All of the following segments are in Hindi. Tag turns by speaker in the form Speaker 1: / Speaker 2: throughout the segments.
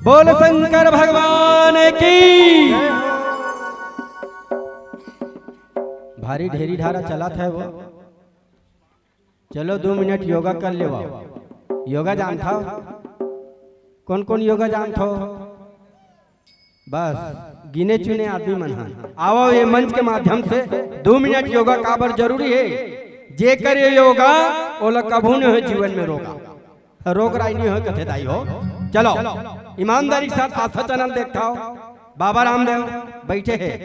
Speaker 1: बोल शंकर भगवान की। भारी ढेरी ढारा चला था वो। चलो 2 मिनट योगा कर ले। योगा जानता हो? कौन कौन योगा जानता हो? बस गिने चुने आदमी मन आओ ये मंच के माध्यम से 2 मिनट योगा काबर जरूरी है। जे करे योगा ओला कभू नहीं हो जीवन में रोगा रोग राई नहीं हो कथे दाई हो। चलो ईमानदारी के साथ आस्था चैनल देखता हो। बाबा रामदेव बैठे हैं।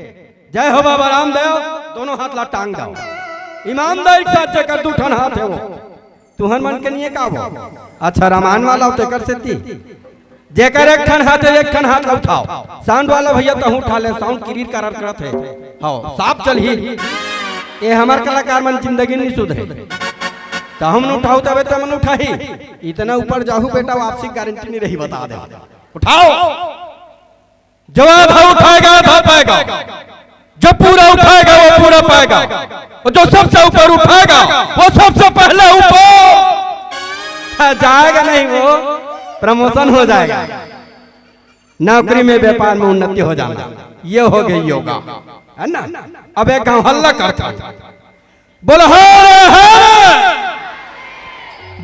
Speaker 1: जय हो बाबा रामदेव। दोनों हाथ ला टांग दो। ईमानदारी के साथ जेकर 2 ठन हाथ है वो तुहन मन के नहीं का वो। अच्छा रामायण वाला हो तेकर से ती जेकर 1 ठन हाथ है 1 ठन हाथ उठाओ। साउंड वाला भैया तो उठा ले। साउंड क्लियर करत है। हां साफ चल ही ये हमार कलाकार मन जिंदगी नहीं सुधरे तो हम उठाऊ तबे तो मन उठाही। इतना ऊपर जाहू बेटा वापसी गारंटी नहीं रही बता दे। उठाओ जवाब उठाएगा था पाएगा। जो पूरा उठाएगा वो पूरा पाएगा और जो सबसे ऊपर उठाएगा वो सबसे पहले ऊपर जाएगा। नहीं वो प्रमोशन हो जाएगा। नौकरी में व्यापार में उन्नति हो जाना। ये हो गई योगा है ना। अब एक गांव हल्ला करता बोलो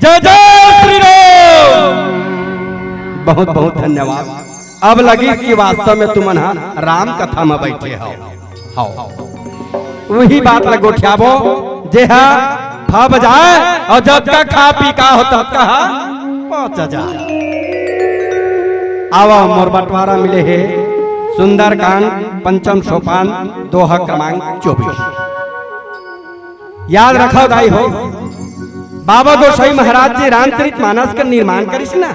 Speaker 1: जय जय श्री राम। बहुत बहुत धन्यवाद। अब लगी कि वास्तव में तुम राम कथा में बैठे हो। वही बात लगोठियाबो जे हा बजाए और जब तक खा पी का हो तब का पहुंच जाए। आवा मोर बंटवारा मिले है सुंदरकांड पंचम सोपान दोहा क्रमांक 24। याद रखो दाई हो बाबा गोसाई महाराज जी रामचरित मानस का निर्माण करिस ना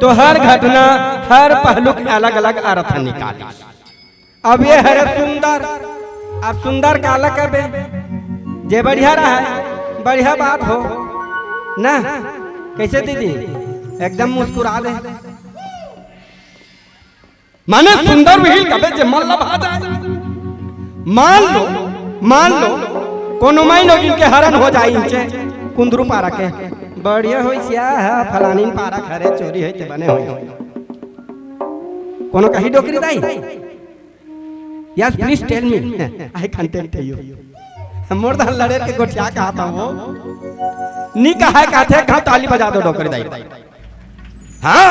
Speaker 1: तो हर घटना हर पहलू अलग अलग अर्थ निकाली। अब ये है सुंदर। अब सुंदर का अलग कर जे बढ़िया रहा है बढ़िया बात हो ना। कैसे दीदी एकदम मुस्कुरा दे माने सुंदर विहिल कबे जे मन लभा जाए। मान लो कोनो माइनो जिनके हरण हो जाए इनचे कुंदरू पारा के बढ़िया होई सिया फलानी पारा खरे चोरी होई ते बने होई कोनो कही डोकरी दाई। Yes please tell me I content you. मोर दा लड़े के गोठिया कहता वो नी कहा कहते कहा ताली बजा दो डोकरी दाई। हां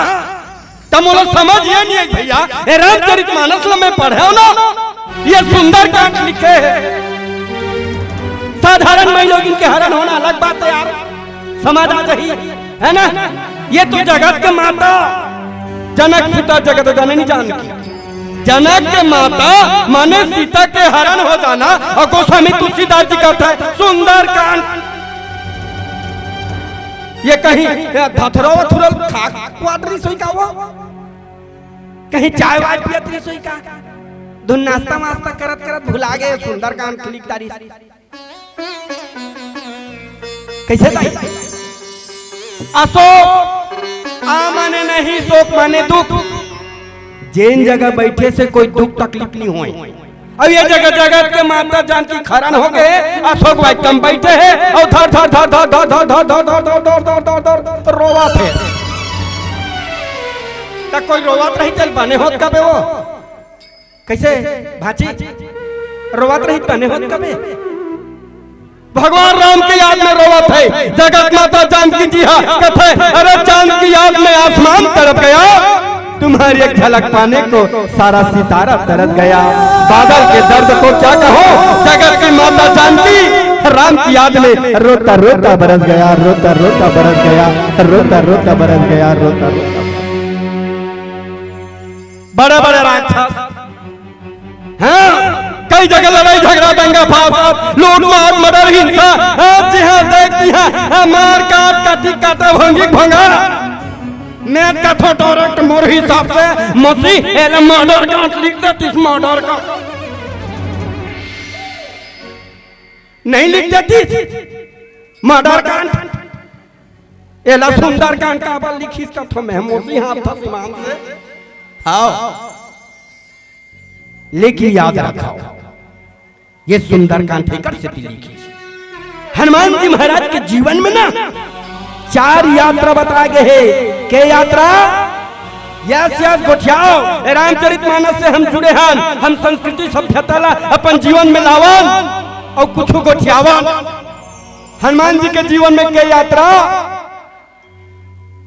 Speaker 1: तमोला समझ ये नहीं है भैया। ये रामचरित मानस में पढ़े हो ना ये सुंदर कांड लिखे है। साधारण महिला इनके हरण होना अलग बात है यार। समझ आ जाही है ना। ये तो जगत के माता जनक सीता जगत जननी जानकी। जनक के माता माने सीता के हरण हो जाना और गोस्वामी तुलसीदास जी कहता है सुंदर कांड। ये कहीं धथरो थुरल क्वाडरी सोई का वो कहीं चाय वाय पियतरी सोई का धुन नाश्ता वास्ता करत करत भुला गए सुंदर कांड क्लिक तारी कैसे लाई। अशोक आ माने नहीं शोक माने दुख। जैन जगह बैठे से कोई दुख तकलीफ नहीं हुई। अब ये जगह जगत के माता जानकी खरण हो गए। अशोक भाई कम बैठे हैं और धर धर धर धर धर धर धर धर धर धर धर धर धर धर रोवा थे तक कोई रोवत रही चल बने होत कबे वो कैसे भाची रोवत रही बने होत कबे। भगवान राम की याद में रोवत है जगत माता जानकी जी हा कथे अरे चांद की याद में आसमान तरफ गया तुम्हारी एक झलक पाने को सारा सितारा तरस गया। बादल के दर्द को क्या कहो जगत की माता जानकी राम की याद में रोता रोता बरस गया। रोता रोता बरस गया। रोता रोता बरस गया। रोता रोता बड़े बड़े राक्षस हाँ कई जगह लड़ाई झगड़ा दंगा फासाद लूट मार मर्डर हिंसा जी हाँ देखती है मार काट काटी काटा भंगी भंगा नेट का फोटो मोर हिसाब से मसी मर्डर कांड लिख देती मर्डर का नहीं लिख देती मर्डर कांड एला सुंदर कांड का बल लिखी कथो में मोसी हाथ था सीमान से आओ लेकिन याद रखो ये सुंदरकांड ठेकर से लिखी। हनुमान जी महाराज के जीवन में ना 4 यात्रा बताए गए हैं। क्या यात्रा? यस यस गोठियाओ रामचरितमानस से हम जुड़े हैं, हम संस्कृति सभ्यता ला अपन जीवन में लावन और कुछ गोठियावन। हनुमान जी के जीवन में क्या यात्रा,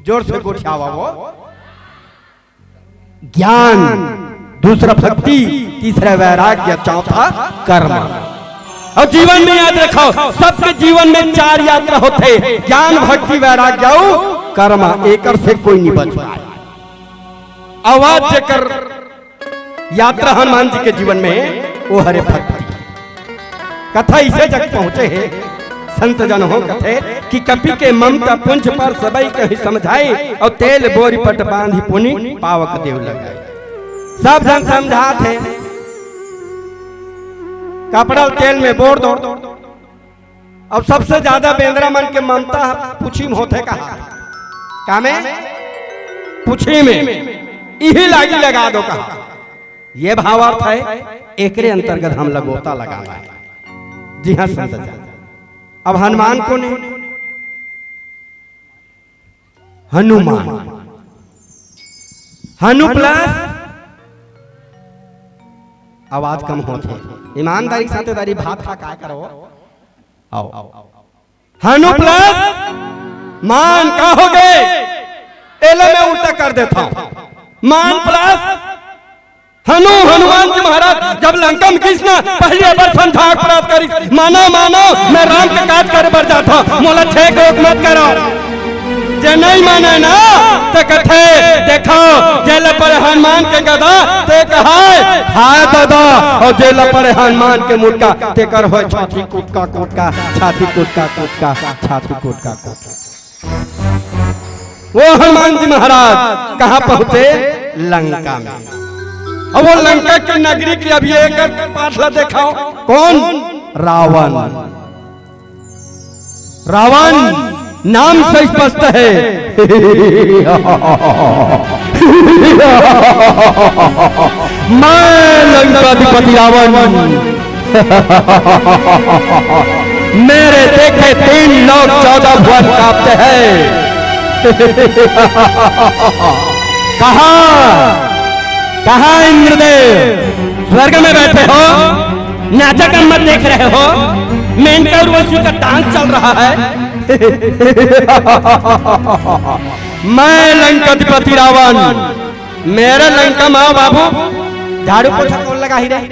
Speaker 1: जोर से गोठियावा वो। ज्ञान, दूसरा भक्ति, तीसरा वैराग्य, चौथा कर्म। और जीवन में याद रखो सबके जीवन में 4 यात्रा होते, ज्ञान भक्ति वैराग्य और कर्म। एकर से कोई नहीं बच पाए। आवाज जेकर यात्रा हनुमान जी के जीवन में वो हरे भक्ति। कथा इसे जग पहुंचे है संत जन हो कथे कि कपि के ममता पुंज पर सबई कहीं समझाई और तेल बोरी पट बांधी पुनि पावक देव लगाए। सब जन समझा थे कपड़ा तेल में बोर दो। अब सबसे ज्यादा बेंद्रा मन के ममता पुछी में होते कहा में पुछी में यही लागी लगा दो कहा। ये भावार्थ है, एकरे अंतर्गत हम लगोता लगाना है। जी हाँ संत जन। अब हनुमान को नहीं, हनुमान, हनु प्लस आवाज कम होती, ईमानदारी के साथ दारी भात खा क्या करो। आओ हनु प्लस मान का हो गए, एला मैं उल्टा कर देता हूं। मान प्लस हनु, हनुमान जी महाराज जब लंका में कृष्ण पहली बार संध्या प्राप्त करी, मानो मानो मैं राम के काज करे बर जाता, मोला 6 को मत करो। जे नहीं माने ना तो कथे देखो जेल पर हनुमान के गदा ते कहा हाय दादा, और जेल पर हनुमान के मुटका ते कर हो छाती कुटका कुटका, छाती कुटका कुटका, छाती कुटका कुटका। वो हनुमान जी महाराज कहाँ पहुंचे? लंका में। अब वो लंका की नगरी की अब ये पाठला देखाओ। कौन? रावण। रावण नाम से स्पष्ट है मैं लंकाधिपति रावण, मेरे देखे 3 लोग 14 भुवन कांपते हैं। कहा इंद्रदेव स्वर्ग में बैठे हो, नाटक मत देख रहे हो, मेनका उर्वशी का डांस चल रहा है। मैं लंकाधिपति रावण, मेरे लंका माँ बाबू झाड़ू पोछा कौन लगा ही रहे।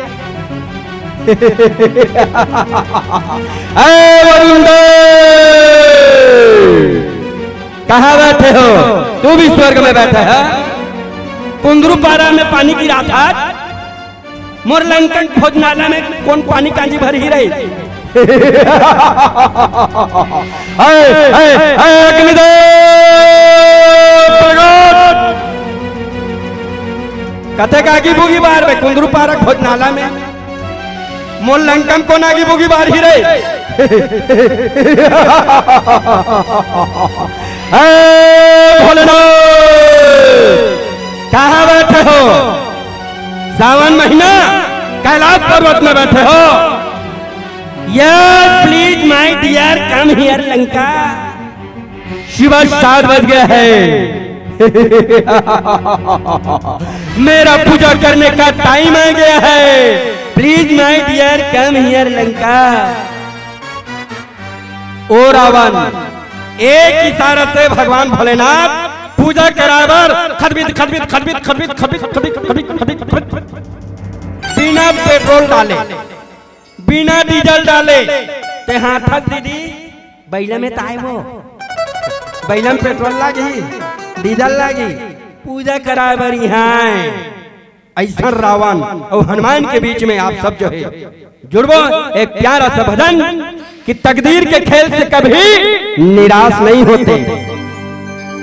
Speaker 1: कहाँ बैठे हो? तू भी स्वर्ग में बैठा है। कुंदरू पारा में पानी गिरा था, मोर लंकन भोजनालय में कौन पानी कांजी भर ही रही। कथे का आगी बुगी बार में कुंदरू पारा भोजनालय में मोर लंकन कौन आगी बुगी बार ही रही। भोलेनाथ कहाँ बैठे हो? सावन महीना कैलाश पर्वत में बैठे हो। Yes please my dear come here Lanka. सुबह 7 बज गया है। मेरा पूजा करने का टाइम आ गया है। Please my dear come here Lanka. ओ रावण, एक इशारा से भगवान भोलेनाथ पूजा करावर खदबित खदबित खदबित खदबित खदबित खदबित खदबित खदबित बिना पेट्रोल डाले, बिना डीजल डाले ते हाथक दीदी बैला में ताए वो बैला में पेट्रोल लागी, डीजल लागी, पूजा करावर यहाँ। ऐसा रावण और हनुमान के बीच में आप सब जो है जुड़वो एक प्यारा सा भजन कि तकदीर के खेल से कभी निराश नहीं होते,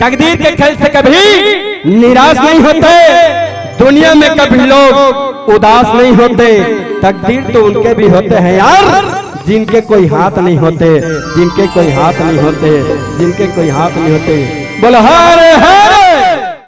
Speaker 1: तकदीर के खेल से कभी निराश नहीं होते, दुनिया में कभी लोग उदास नहीं होते। तकदीर तो उनके भी होते हैं यार जिनके कोई हाथ नहीं होते, जिनके कोई हाथ नहीं होते, जिनके कोई हाथ नहीं होते। बोलो हरे हरे।